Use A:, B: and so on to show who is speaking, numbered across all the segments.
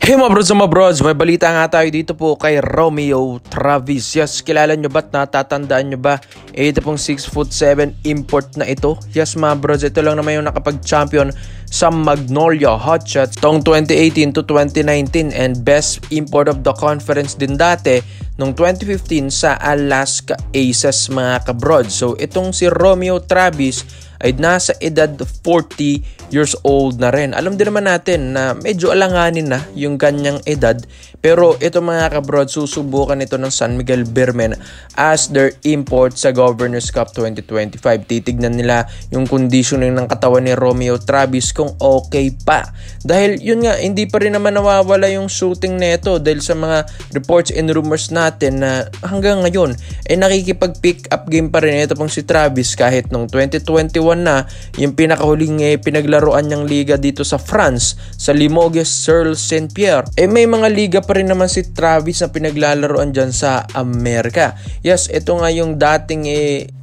A: Hey mga brods, may balita nga tayo dito po kay Romeo Travis. Yes, kilala nyo ba at natatandaan nyo ba? Ito pong 6'7" import na ito. Yes mga brods, ito lang naman yung nakapag-champion sa Magnolia Hotshots tong 2018 to 2019 and best import of the conference din dati noong 2015 sa Alaska Aces mga kabrods. So itong si Romeo Travis ay nasa edad 40 years old na rin. Alam din naman natin na medyo alanganin na yung kanyang edad. Pero ito mga kabrod, susubukan ito ng San Miguel Beermen as their import sa Governors Cup 2025. Titignan nila yung conditioning ng katawan ni Romeo Travis kung okay pa. Dahil yun nga, hindi pa rin naman nawawala yung shooting neto dahil sa mga reports and rumors natin na hanggang ngayon ay nakikipag-pick up game pa rin ito pong si Travis kahit nung 2021 na yung pinakahuling pinaglaruan niyang liga dito sa France sa Limoges Serle Saint-Pierre. May mga liga pa rin naman si Travis na pinaglalaroan dyan sa Amerika. Yes, ito nga yung dating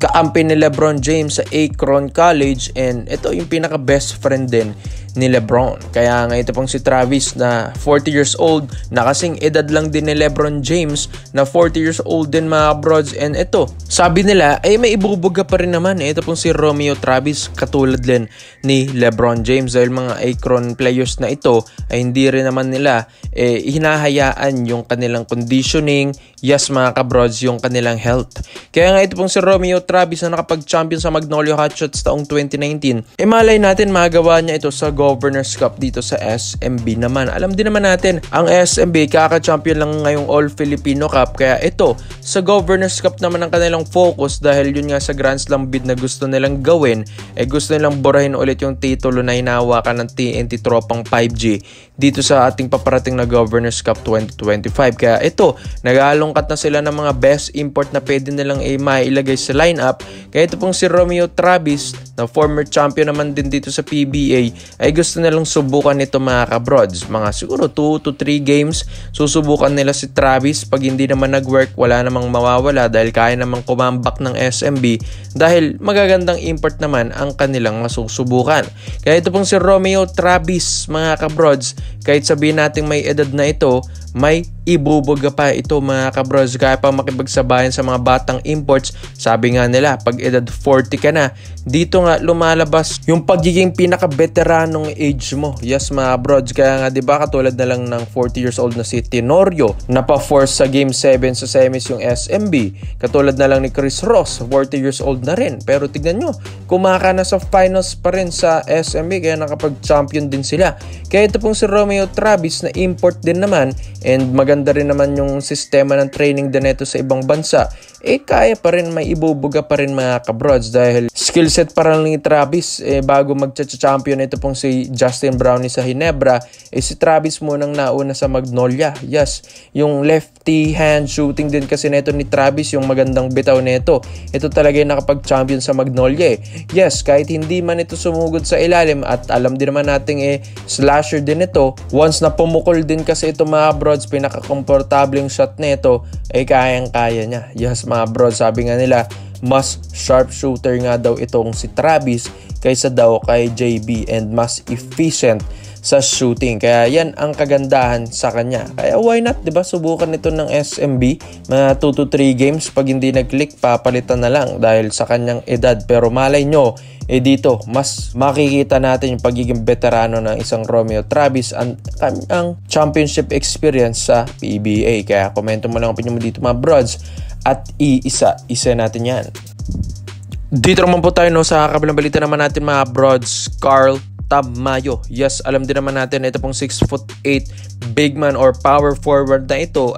A: kaampi ni LeBron James sa Akron College and ito yung pinaka best friend din ni LeBron. Kaya nga ito pong si Travis na 40 years old, na kasing edad lang din ni LeBron James na 40 years old din mga brods. And ito, sabi nila ay may ibubuga pa rin naman. Ito pong si Romeo Travis katulad din ni LeBron James dahil mga Akron players na ito ay hindi rin naman nila hinahayaan yung kanilang conditioning, yes mga kabrods, yung kanilang health. Kaya nga ito pong si Romeo Travis na nakapag-champion sa Magnolia Hotshots taong 2019, malay natin magawa niya ito sa Governors Cup dito sa SMB naman. Alam din naman natin, ang SMB kaka-champion lang ngayong All-Filipino Cup. Kaya ito, sa Governors Cup naman ang kanilang focus dahil yun nga sa Grand Slam bid na gusto nilang gawin, gusto nilang burahin ulit yung titulo na hinahawakan ng TNT Tropang 5G dito sa ating paparating na Governors Cup 2025. Kaya ito, nag-aalungkat na sila ng mga best import na pwede nilang mailagay sa lineup. Kaya ito pong si Romeo Travis na former champion naman din dito sa PBA ay gusto nilang subukan nito mga kabrods. Mga siguro 2 to 3 games susubukan nila si Travis. Pag hindi naman nag-work, wala namang mawawala dahil kaya namang kumambak ng SMB dahil magagandang import naman ang kanilang masusubukan. Kaya ito pong si Romeo Travis mga kabrods, kahit sabihin natin may edad na ito, may ibubuga pa ito mga kabrods. Kaya pa makipagsabayan sa mga batang imports. Sabi nga nila, pag edad 40 ka na, dito nga lumalabas yung pagiging pinaka-veteranong age mo. Yes mga brods, kaya nga diba katulad na lang ng 40 years old na si Tenorio, napa-force sa Game 7 sa semis yung SMB. Katulad na lang ni Chris Ross, 40 years old na rin. Pero tignan nyo, kumaka na sa finals pa rin sa SMB kaya nakapag-champion din sila. Kaya ito pong si Romeo Travis na import din naman and maganda rin naman yung sistema ng training din ito sa ibang bansa, kaya pa rin may ibubuga pa rin mga kabrods dahil skill set pa rin ni Travis bago mag-champion ito pong si Justin Brownlee sa Ginebra, si Travis munang nauna sa Magnolia. Yes, yung lefty hand shooting din kasi nito ni Travis, yung magandang bitaw nito. Ito talaga yung nakapag-champion sa Magnolia. Yes, kahit hindi man ito sumugod sa ilalim at alam din naman nating slasher din ito, once na pumukol din kasi ito mga brods, pinaka-komportableng shot nito kayang-kaya niya. Yes mga brods, sabi nga nila mas sharpshooter nga daw itong si Travis kaysa daw kay JB and mas efficient sa shooting. Kaya yan ang kagandahan sa kanya. Kaya why not, diba? Subukan ito ng SMB. Mga 2 to 3 games. Pag hindi nag-click, papalitan na lang dahil sa kanyang edad. Pero malay nyo, dito, mas makikita natin yung pagiging veterano ng isang Romeo Travis ang championship experience sa PBA. Kaya komento mo lang ang opinion mo dito mga brods at isa natin yan. Dito naman po tayo sa kabilang balita naman natin mga brods, Carl Tamayo. Yes, alam din naman natin ito pong 6'8" big man or power forward na ito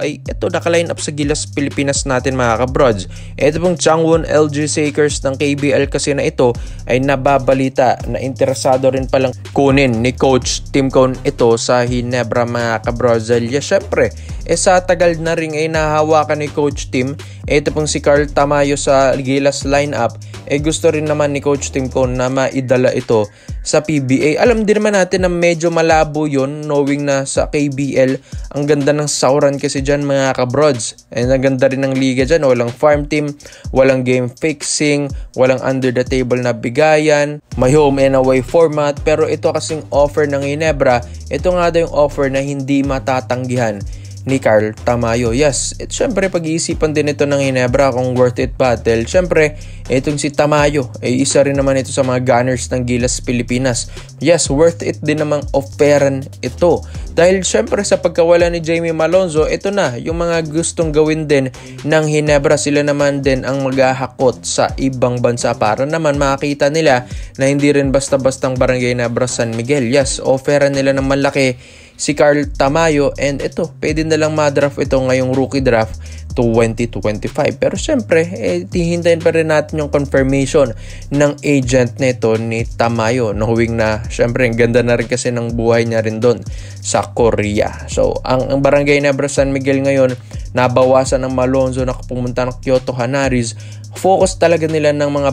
A: naka-line up sa Gilas Pilipinas natin mga kabrods. Ito pong Changwon LG Sakers ng KBL kasi na ito ay nababalita na interesado rin palang kunin ni Coach Tim Cone ito sa Ginebra mga kabrods. Syempre, sa tagal na rin nahahawakan ni Coach Tim, ito pong si Carl Tamayo sa Gilas lineup, gusto rin naman ni Coach Tim Cone na maidala ito sa PBA PBA. Alam din naman natin na medyo malabo yun, knowing na sa KBL, ang ganda ng sauran kasi dyan mga kabrods. And ang ganda rin ng liga dyan, walang farm team, walang game fixing, walang under the table na bigayan, may home and away format. Pero ito kasing offer ng Ginebra, ito nga daw yung offer na hindi matatanggihan ni Carl Tamayo. Yes, syempre pag-iisipan din ito ng Ginebra kung worth it ba. Dahil syempre, itong si Tamayo ay isa rin naman ito sa mga gunners ng Gilas Pilipinas. Yes, worth it din namang offeran ito. Dahil syempre sa pagkawala ni Jamie Malonzo, ito na yung mga gustong gawin din ng Ginebra. Sila naman din ang maghahakot sa ibang bansa para naman makita nila na hindi rin basta-bastang Barangay Ginebra San Miguel. Yes, offeran nila ng malaki si Carl Tamayo, and ito, pwede na lang ma-draft ito ngayong rookie draft 2025. Pero syempre, hihintayin pa rin natin yung confirmation ng agent nito ni Tamayo, knowing na syempre ang ganda na rin kasi ng buhay niya rin doon sa Korea. So, ang Barangay Ginebra San Miguel ngayon, nabawasan ng Malonzo na pumunta ng Kyoto Hanaris. Focus talaga nila ng mga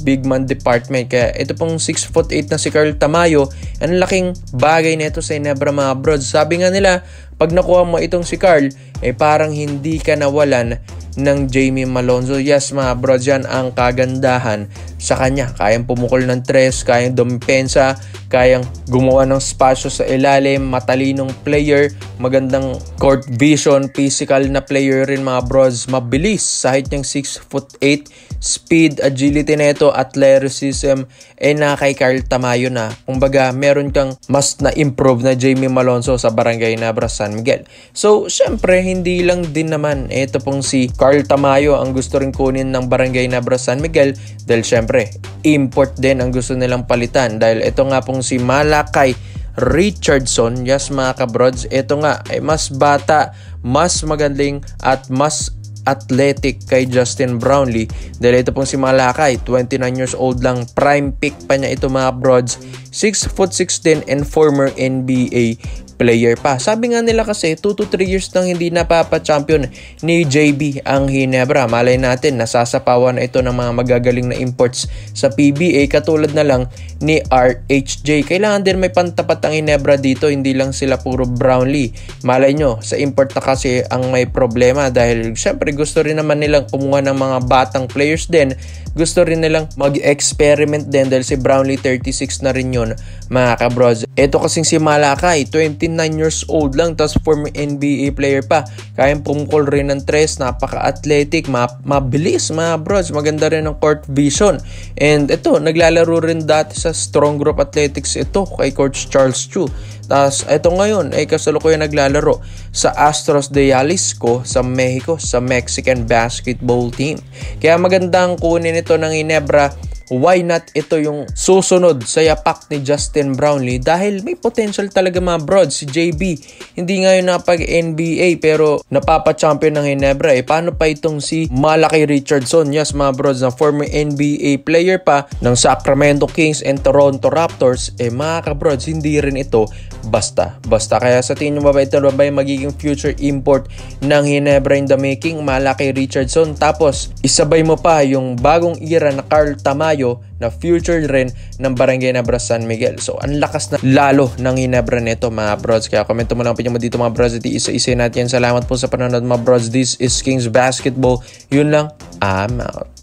A: big man department. Kaya ito pong 6'8" na si Carl Tamayo, ang laking bagay nito sa Ginebra mga brods. Sabi nga nila, pag nakuha mo itong si Carl, parang hindi ka nawalan ng Jamie Malonzo. Yes mga brods, yan ang kagandahan sa kanya. Kayang pumukol ng tres, kayang dumipensa, kayang gumawa ng spasyo sa ilalim, matalinong player, magandang court vision, physical na player rin mga brods, mabilis sa height niyang 6'8", speed, agility nito, athleticism, na kay Carl Tamayo na. Kumbaga, meron kang mas na-improve na Jamie Malonzo sa Barangay Ginebra San Miguel. So, syempre, hindi lang din naman ito pong si Carl Tamayo ang gusto rin kunin ng Barangay Ginebra San Miguel, dahil syempre, import din ang gusto nilang palitan. Dahil ito nga pong si Malakay Richardson, yes mga kabrods, ito nga ay mas bata, mas magaling at mas athletic kay Justin Brownlee. Dahil ito pong si Malakay, 29 years old lang, prime pick pa niya ito mga brods, 6'6" and former NBA player pa. Sabi nga nila kasi 2 to 3 years nang hindi napapa-champion ni JB ang Ginebra. Malay natin, nasasapawan na ito ng mga magagaling na imports sa PBA katulad na lang ni RHJ. Kailangan din may pantapat ang Ginebra dito, hindi lang sila puro Brownlee. Malay nyo, sa import na kasi ang may problema dahil syempre gusto rin naman nilang kumuha ng mga batang players din. Gusto rin nilang mag-experiment din dahil si Brownlee 36 na rin yun mga kabrods. Ito kasing si Malakay, 29 years old lang, tapos former NBA player pa. Kayang pumukol rin ng tres, napaka-athletic, mabilis mga brods, maganda rin ang court vision. And ito, naglalaro rin dati sa Strong Group Athletics ito kay Coach Charles Chu. Tapos ito ngayon ay kasalukuyan naglalaro sa Astros de Jalisco sa Mexico, sa Mexican basketball team. Kaya magandang kunin ito ng Ginebra. Why not ito yung susunod sa yapak ni Justin Brownlee, dahil may potential talaga mga brods si JB. Hindi ngayon napag-NBA pero napapa-champion ng Ginebra. Paano pa itong si Malakay Richardson? Yes mga brods, na former NBA player pa ng Sacramento Kings and Toronto Raptors. Mga kabrods, hindi rin ito basta. Kaya sa tingin nyo ba ito ba yung magiging future import ng Ginebra in the making? Malakay Richardson. Tapos isabay mo pa yung bagong era na Carl Tamayo na future rin ng Barangay Ginebra San Miguel. So, ang lakas na lalo ng Ginebra neto mga brods. Kaya komento mo lang pinyo mo dito mga brods. Isa-isa natin. Salamat po sa panonood mga brods. This is Kings Basketball. Yun lang. I'm out.